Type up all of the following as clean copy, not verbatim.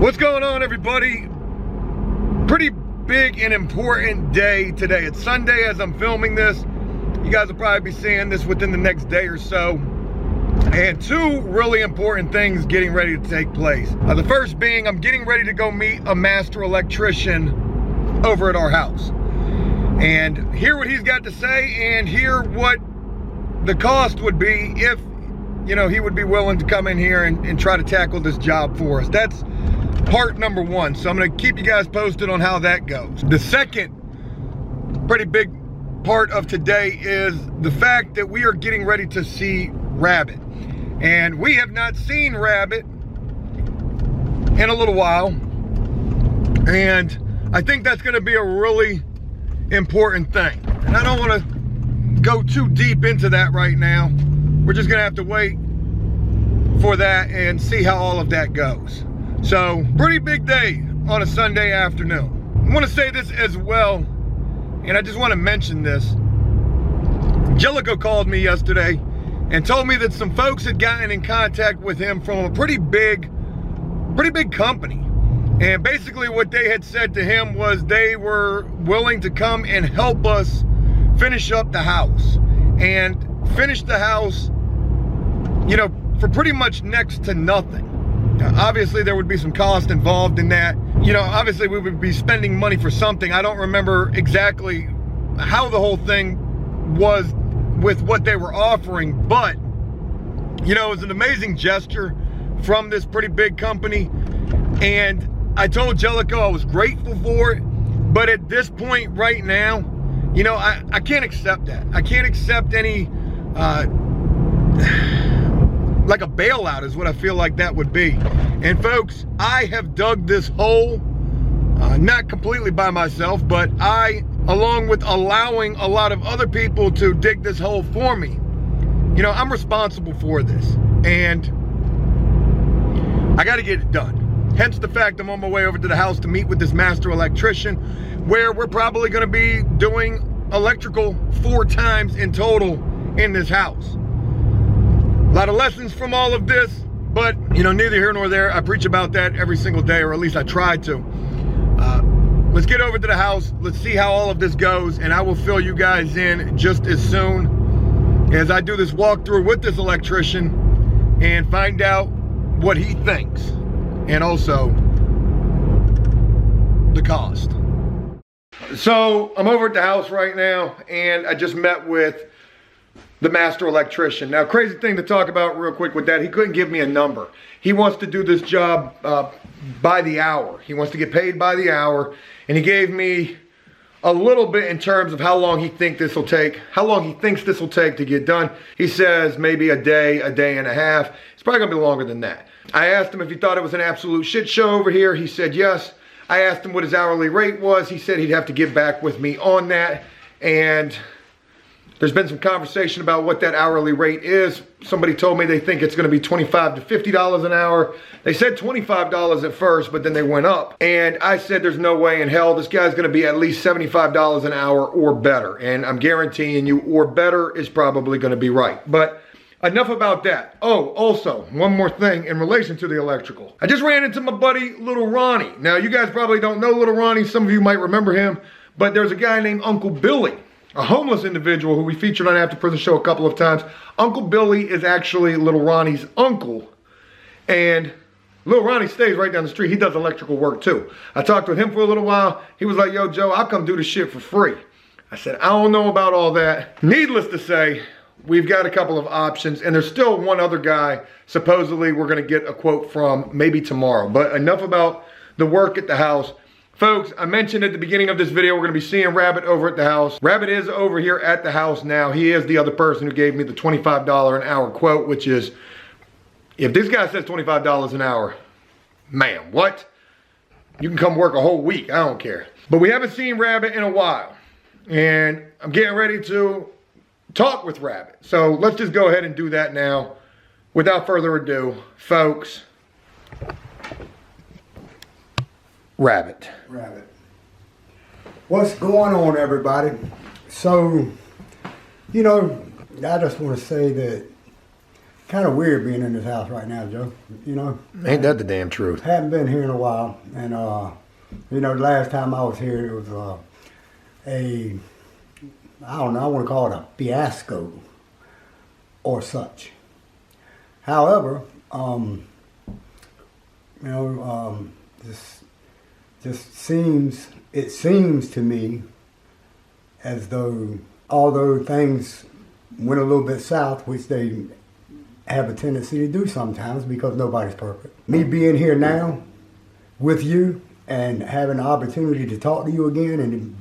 What's going on, everybody? Pretty big and important day today. It's Sunday as I'm filming this. You guys will probably be seeing this within the next day or so. And two really important things getting ready to take place. The first being, I'm getting ready to go meet a master electrician over at our house and hear what he's got to say and hear what the cost would be if, you know, he would be willing to come in here and try to tackle this job for us. That's part number one. So I'm going to keep you guys posted on how that goes. The second pretty big part of today is the fact that we are getting ready to see Rabbit. And we have not seen Rabbit in a little while. And I think that's going to be a really important thing. And I don't want to go too deep into that right now. We're just going to have to wait for that and see how all of that goes. So, pretty big day on a Sunday afternoon. I want to say this as well, and I just want to mention this. Jellicoe called me yesterday and told me that some folks had gotten in contact with him from a pretty big company. And basically what they had said to him was they were willing to come and help us finish up the house. And finish the house, you know, for pretty much next to nothing. Obviously there would be some cost involved in that. You know, obviously we would be spending money for something. I don't remember exactly how the whole thing was with what they were offering, but you know, it was an amazing gesture from this pretty big company. And I told Jellicoe I was grateful for it, but at this point right now, you know, I can't accept that. I can't accept any like a bailout is what I feel like that would be. And folks, I have dug this hole, not completely by myself, but I, along with allowing a lot of other people to dig this hole for me, you know, I'm responsible for this. And I got to get it done. Hence the fact I'm on my way over to the house to meet with this master electrician, where we're probably going to be doing electrical 4 times in total in this house. A lot of lessons from all of this, but you know, neither here nor there. I preach about that every single day, or at least I try to. Let's get over to the house. Let's see how all of this goes, and I will fill you guys in just as soon as I do this walkthrough with this electrician and find out what he thinks, and also the cost. So I'm over at the house right now, and I just met with the master electrician. Now, crazy thing to talk about real quick with that, he couldn't give me a number. He wants to do this job by the hour. He wants to get paid by the hour, and he gave me a little bit in terms of how long he thinks this will take to get done. He says maybe a day and a half. It's probably gonna be longer than that. I asked him if he thought it was an absolute shit show over here. He said yes. I asked him what his hourly rate was. He said he'd have to get back with me on that. And there's been some conversation about what that hourly rate is. Somebody told me they think it's gonna be $25 to $50 an hour. They said $25 at first, but then they went up. And I said there's no way in hell this guy's gonna be at least $75 an hour or better. And I'm guaranteeing you, or better is probably gonna be right. But enough about that. Oh, also, one more thing in relation to the electrical. I just ran into my buddy, Little Ronnie. Now, you guys probably don't know Little Ronnie. Some of you might remember him. But there's a guy named Uncle Billy, a homeless individual who we featured on After Prison Show a couple of times. Uncle Billy is actually Little Ronnie's uncle. And Little Ronnie stays right down the street. He does electrical work too. I talked with him for a little while. He was like, yo, Joe, I'll come do this shit for free. I said, I don't know about all that. Needless to say, we've got a couple of options, and there's still one other guy supposedly we're gonna get a quote from maybe tomorrow. But enough about the work at the house. Folks, I mentioned at the beginning of this video, we're gonna be seeing Rabbit over at the house. Rabbit is over here at the house now. He is the other person who gave me the $25 an hour quote, which is, if this guy says $25 an hour, man, what? You can come work a whole week, I don't care. But we haven't seen Rabbit in a while, and I'm getting ready to talk with Rabbit. So let's just go ahead and do that now. Without further ado, folks, Rabbit. What's going on, everybody? So, you know, I just want to say that kind of weird being in this house right now, Joe. You know, Ain't that the damn truth? haven't been here in a while, and you know, the last time I was here, it was I don't know, I want to call it a fiasco or such. However, you know, just seems to me as though, although things went a little bit south, which they have a tendency to do sometimes because nobody's perfect. Me being here now with you and having the opportunity to talk to you again and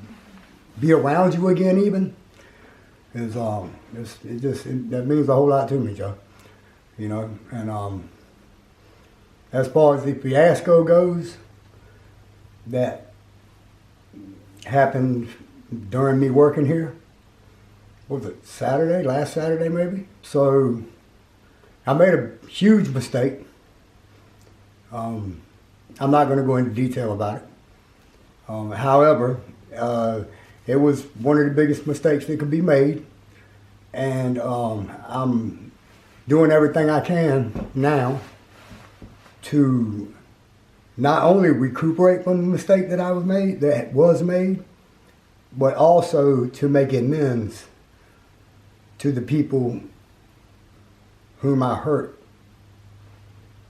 be around you again even is that means a whole lot to me, Joe. You know, and as far as the fiasco goes, that happened during me working here. What was it, Saturday? Last Saturday maybe? So I made a huge mistake. I'm not going to go into detail about it. However, it was one of the biggest mistakes that could be made. And I'm doing everything I can now to not only recuperate from the mistake that was made, but also to make amends to the people whom I hurt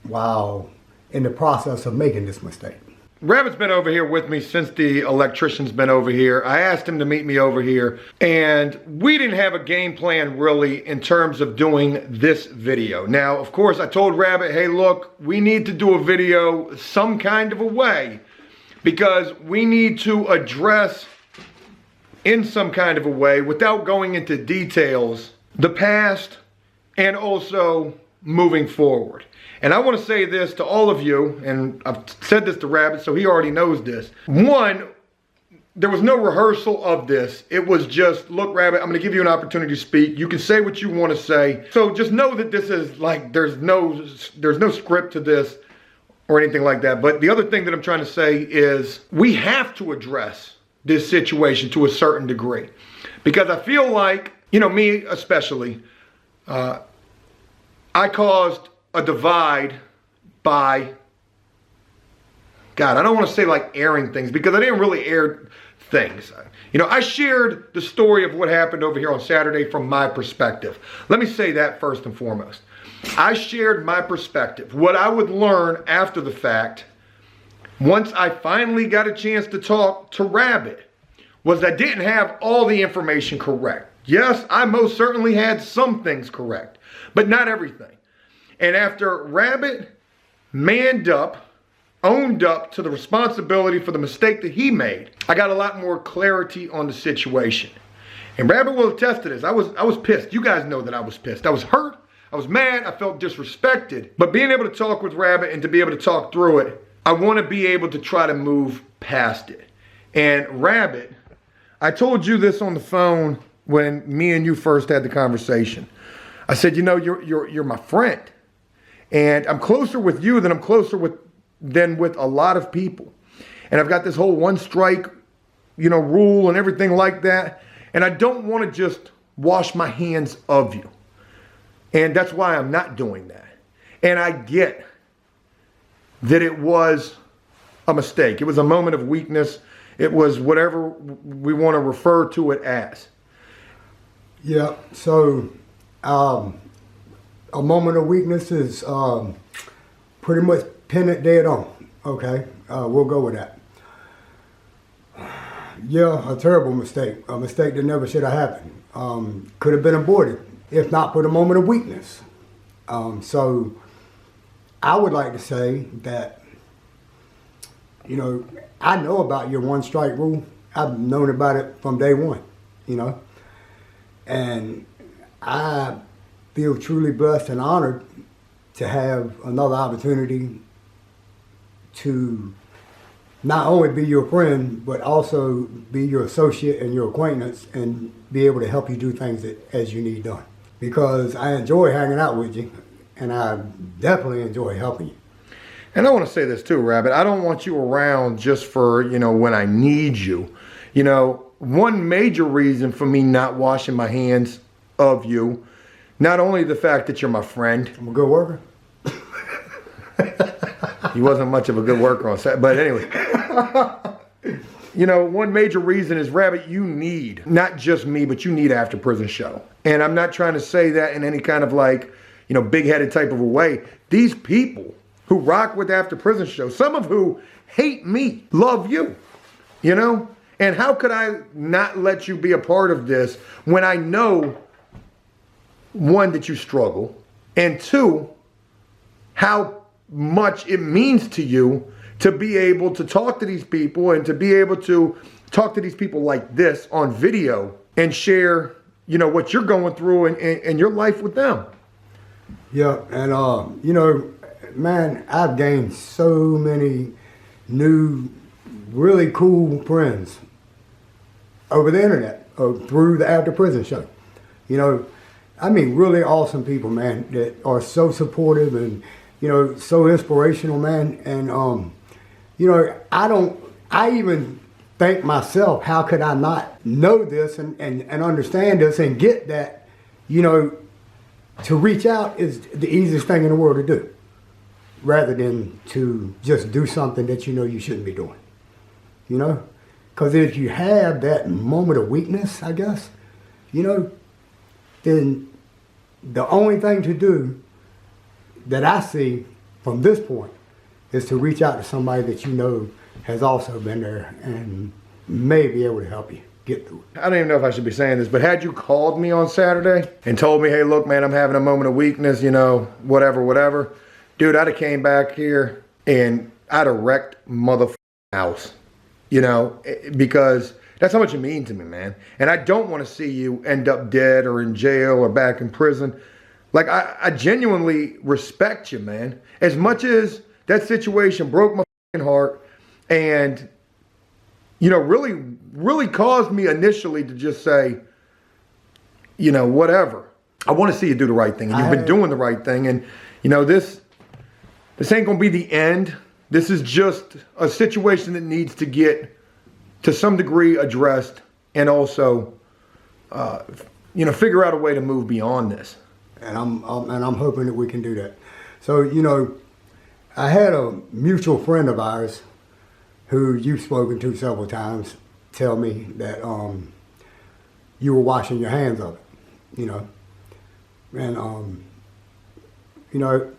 while in the process of making this mistake. Rabbit's been over here with me since the electrician's been over here. I asked him to meet me over here, and we didn't have a game plan really in terms of doing this video. Now, of course, I told Rabbit, hey, look, we need to do a video some kind of a way because we need to address in some kind of a way, without going into details, the past and also moving forward. And I want to say this to all of you, and I've said this to Rabbit, so he already knows this. One, there was no rehearsal of this. It was just, look, Rabbit, I'm going to give you an opportunity to speak. You can say what you want to say. So just know that this is like, there's no script to this or anything like that. But the other thing that I'm trying to say is we have to address this situation to a certain degree. Because I feel like, you know, me especially, I caused a divide by, God, I don't want to say like airing things because I didn't really air things. You know, I shared the story of what happened over here on Saturday from my perspective. Let me say that first and foremost. I shared my perspective, what I would learn after the fact, once I finally got a chance to talk to Rabbit, was I didn't have all the information correct. Yes, I most certainly had some things correct, but not everything. And after Rabbit manned up, owned up to the responsibility for the mistake that he made, I got a lot more clarity on the situation. And Rabbit will attest to this. I was pissed. You guys know that I was pissed. I was hurt. I was mad. I felt disrespected. But being able to talk with Rabbit and to be able to talk through it, I want to be able to try to move past it. And Rabbit, I told you this on the phone when me and you first had the conversation. I said, you know, you're my friend. And I'm closer with you than than with a lot of people. And I've got this whole one strike, you know, rule and everything like that. And I don't want to just wash my hands of you. And that's why I'm not doing that. And I get that it was a mistake. It was a moment of weakness. It was whatever we want to refer to it as. Yeah, so a moment of weakness is pretty much pin it dead on. Okay, we'll go with that. Yeah, a terrible mistake. A mistake that never should have happened. Could have been avoided if not for the moment of weakness. So I would like to say that, you know, I know about your one strike rule. I've known about it from day one, you know. And I feel truly blessed and honored to have another opportunity to not only be your friend, but also be your associate and your acquaintance and be able to help you do things as you need done. Because I enjoy hanging out with you, and I definitely enjoy helping you. And I want to say this too, Rabbit. I don't want you around just for, you know, when I need you. You know, one major reason for me not washing my hands of you, not only the fact that you're my friend. I'm a good worker. He wasn't much of a good worker on set, but anyway. You know, one major reason is, Rabbit, you need, not just me, but you need After Prison Show. And I'm not trying to say that in any kind of like, you know, big-headed type of a way. These people who rock with After Prison Show, some of who hate me, love you, you know? And how could I not let you be a part of this when I know, one, that you struggle, and two, how much it means to you to be able to talk to these people and to be able to talk to these people like this on video and share, you know, what you're going through and your life with them. Yeah, and you know, man, I've gained so many new, really cool friends over the internet, through the After Prison Show. You know, I mean, really awesome people, man, that are so supportive and, you know, so inspirational, man. And, you know, I even think myself, how could I not know this and understand this and get that, you know, to reach out is the easiest thing in the world to do, rather than to just do something that you know you shouldn't be doing, you know? Because if you have that moment of weakness, I guess, you know, then the only thing to do that I see from this point is to reach out to somebody that you know has also been there and may be able to help you get through it. I don't even know if I should be saying this, but had you called me on Saturday and told me, hey, look, man, I'm having a moment of weakness, you know, whatever, dude, I'd have came back here and I'd have wrecked motherfucking house, you know, because that's how much you mean to me, man. And I don't want to see you end up dead or in jail or back in prison. Like, I genuinely respect you, man. As much as that situation broke my heart and, you know, really caused me initially to just say, you know, whatever. I want to see you do the right thing. And you've been doing the right thing. And, you know, this ain't going to be the end. This is just a situation that needs to get, to some degree, addressed and also, you know, figure out a way to move beyond this. And I'm hoping that we can do that. So, you know, I had a mutual friend of ours who you've spoken to several times tell me that you were washing your hands of it, you know. And, you know,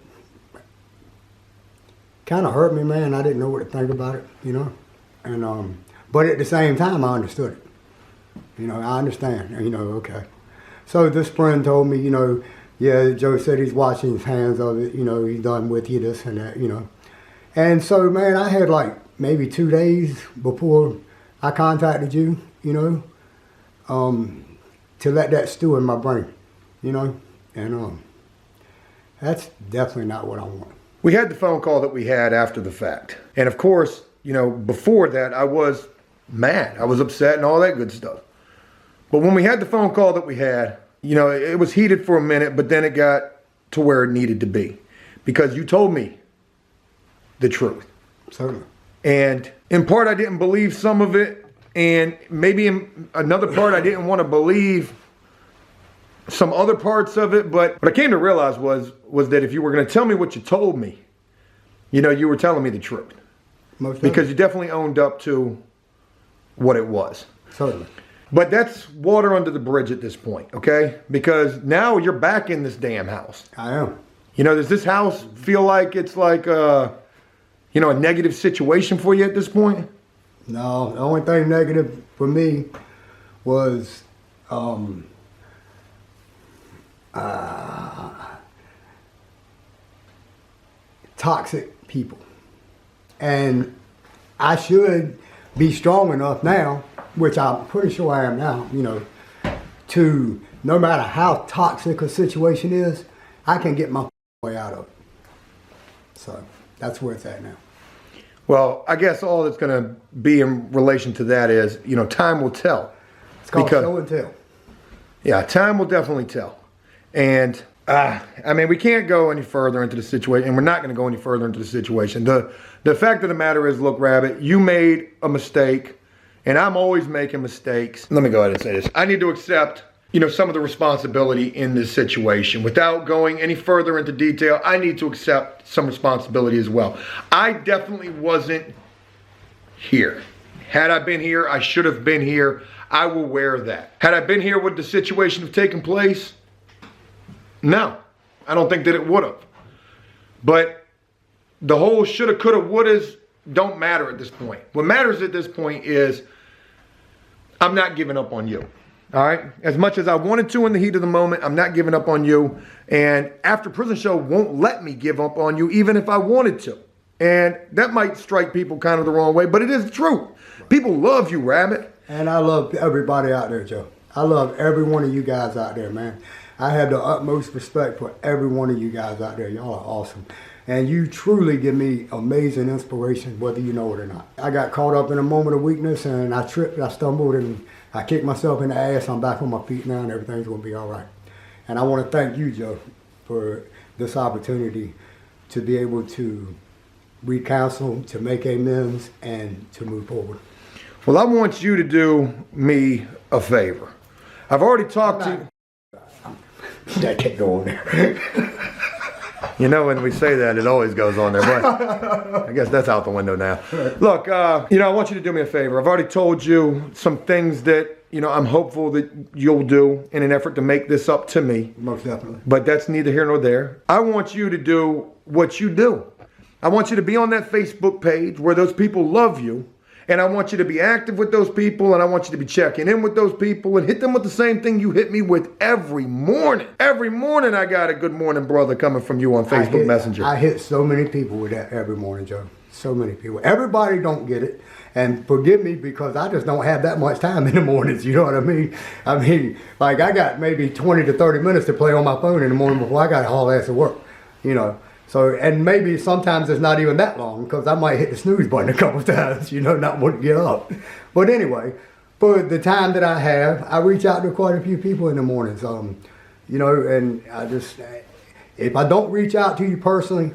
kind of hurt me, man. I didn't know what to think about it, you know. And but at the same time, I understood it. You know, I understand, you know, okay. So this friend told me, you know, yeah, Joe said he's washing his hands of it, you know, he's done with you, this and that, you know. And so, man, I had like maybe 2 days before I contacted you, you know, to let that stew in my brain, you know. And that's definitely not what I want. We had the phone call that we had after the fact. And of course, you know, before that, I was mad. I was upset and all that good stuff. But when we had the phone call that we had, you know, it was heated for a minute, but then it got to where it needed to be. Because you told me the truth. Certainly. And in part, I didn't believe some of it. And maybe in another part, I didn't want to believe some other parts of it. But what I came to realize was that if you were going to tell me what you told me, you know, you were telling me the truth. Most because you definitely owned up to what it was. Certainly. But that's water under the bridge at this point, okay? Because now you're back in this damn house. I am. You know, does this house feel like it's like, you know, a negative situation for you at this point? No, the only thing negative for me was toxic people. And I should be strong enough now, which I'm pretty sure I am now, you know, to no matter how toxic a situation is, I can get my way out of it. So that's where it's at now. Well, I guess all that's going to be in relation to that is, you know, time will tell. It's called show and tell. Yeah, time will definitely tell. And, I mean, we can't go any further into the situation, and we're not going to go any further into the situation. The fact of the matter is, look, Rabbit, you made a mistake, and I'm always making mistakes. Let me go ahead and say this. I need to accept some of the responsibility in this situation. Without going any further into detail, I need to accept some responsibility as well. I definitely wasn't here. Had I been here, I should have been here. I will wear that. Had I been here, would the situation have taken place? No, I don't think that it would have. But the whole shoulda, coulda, wouldas don't matter at this point. What matters at this point is I'm not giving up on you. All right? As much as I wanted to in the heat of the moment, I'm not giving up on you. And After Prison Show won't let me give up on you even if I wanted to. And that might strike people kind of the wrong way, but it is true. People love you, Rabbit. And I love everybody out there, Joe. I love every one of you guys out there, man. I have the utmost respect for every one of you guys out there. Y'all are awesome. And you truly give me amazing inspiration, whether you know it or not. I got caught up in a moment of weakness, and I tripped, I stumbled, and I kicked myself in the ass. I'm back on my feet now, and everything's going to be all right. And I want to thank you, Joe, for this opportunity to be able to recounsel, to make amends, and to move forward. Well, I want you to do me a favor. I've already talked to you. That can't go on there. When we say that, it always goes on there, but I guess that's out the window now. Look, I want you to do me a favor. I've already told you some things that, I'm hopeful that you'll do in an effort to make this up to me. Most definitely. But that's neither here nor there. I want you to do what you do. I want you to be on that Facebook page where those people love you. And I want you to be active with those people, and I want you to be checking in with those people and hit them with the same thing you hit me with every morning. Every morning I got a good morning, brother, coming from you on Facebook Messenger. I hit so many people with that every morning, Joe. So many people. Everybody don't get it. And forgive me because I just don't have that much time in the mornings, you know what I mean? I got maybe 20 to 30 minutes to play on my phone in the morning before I got to haul ass to work, So, and maybe sometimes it's not even that long because I might hit the snooze button a couple of times, not want to get up. But anyway, for the time that I have, I reach out to quite a few people in the mornings, and I just, if I don't reach out to you personally,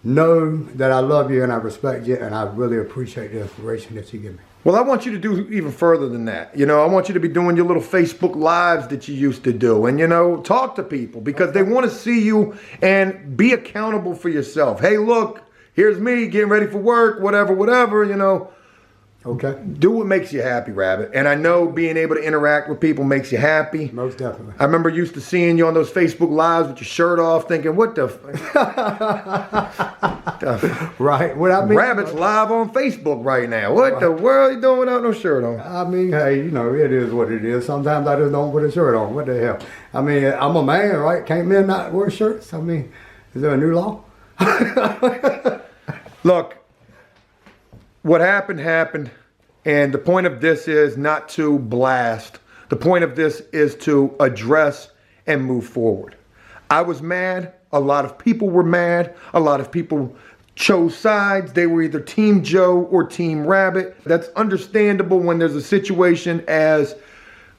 know that I love you and I respect you and I really appreciate the inspiration that you give me. Well, I want you to do even further than that. I want you to be doing your little Facebook Lives that you used to do and, talk to people because they want to see you and be accountable for yourself. Hey, look, here's me getting ready for work, whatever, Okay. Do what makes you happy, Rabbit. And I know being able to interact with people makes you happy. Most definitely. I remember used to seeing you on those Facebook Lives with your shirt off thinking, what the Right. What I mean, Rabbit's live on Facebook right now. What the world are you doing without no shirt on? Hey, it is what it is. Sometimes I just don't put a shirt on. What the hell? I'm a man, right? Can't men not wear shirts? Is there a new law? Look, what happened, and the point of this is not to blast. The point of this is to address and move forward. I was mad. A lot of people were mad. A lot of people chose sides. They were either Team Joe or Team Rabbit. That's understandable when there's a situation as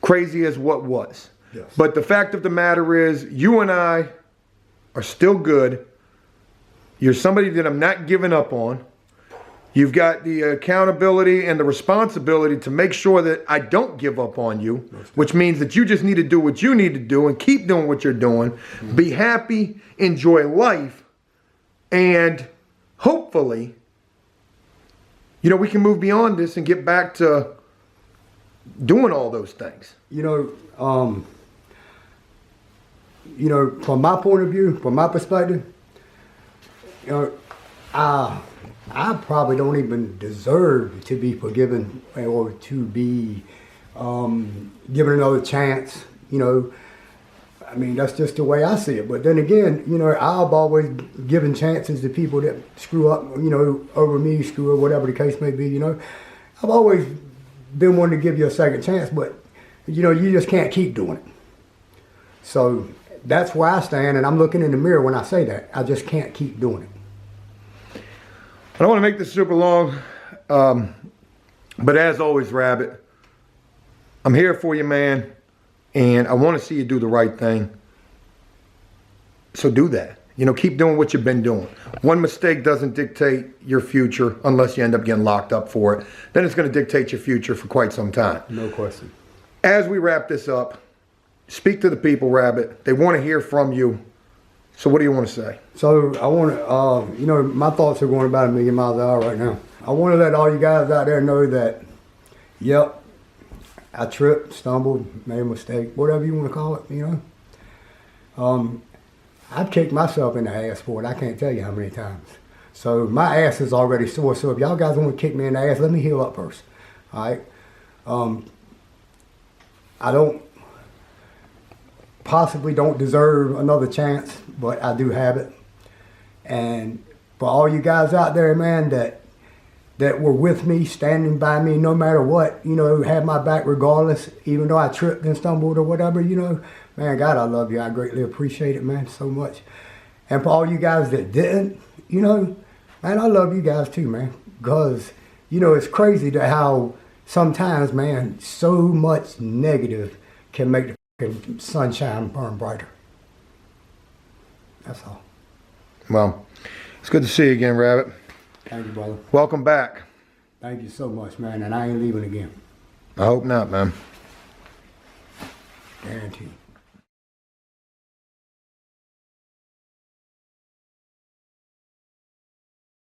crazy as what was. Yes. But the fact of the matter is, you and I are still good. You're somebody that I'm not giving up on. You've got the accountability and the responsibility to make sure that I don't give up on you, which means that you just need to do what you need to do and keep doing what you're doing. Mm-hmm. Be happy, enjoy life, and hopefully, we can move beyond this and get back to doing all those things. From my point of view, from my perspective, I probably don't even deserve to be forgiven or to be given another chance. That's just the way I see it. But then again, I've always given chances to people that screw up, over me, screw up, whatever the case may be, I've always been one to give you a second chance, but, you just can't keep doing it. So that's where I stand, and I'm looking in the mirror when I say that. I just can't keep doing it. I don't want to make this super long, but as always, Rabbit, I'm here for you, man, and I want to see you do the right thing. So do that. Keep doing what you've been doing. One mistake doesn't dictate your future unless you end up getting locked up for it. Then it's going to dictate your future for quite some time. No question. As we wrap this up, speak to the people, Rabbit. They want to hear from you. So what do you want to say? So I want to, you know, my thoughts are going about 1,000,000 miles an hour right now. I want to let all you guys out there know that, yep, I tripped, stumbled, made a mistake, whatever you want to call it, you know. I've kicked myself in the ass for it. I can't tell you how many times. So my ass is already sore. So if y'all guys want to kick me in the ass, let me heal up first. All right. I possibly don't deserve another chance, but I do have it. And for all you guys out there, man, that were with me, standing by me, no matter what, you know, had my back regardless, even though I tripped and stumbled or whatever, you know, man, God, I love you. I greatly appreciate it, man, so much. And for all you guys that didn't, you know, man, I love you guys too, man, because, you know, it's crazy to how sometimes, man, so much negative can make the fucking sunshine burn brighter. That's all. Well, it's good to see you again, Rabbit. Thank you, brother. Welcome back. Thank you so much, man, and I ain't leaving again. I hope not, man. Guaranteed.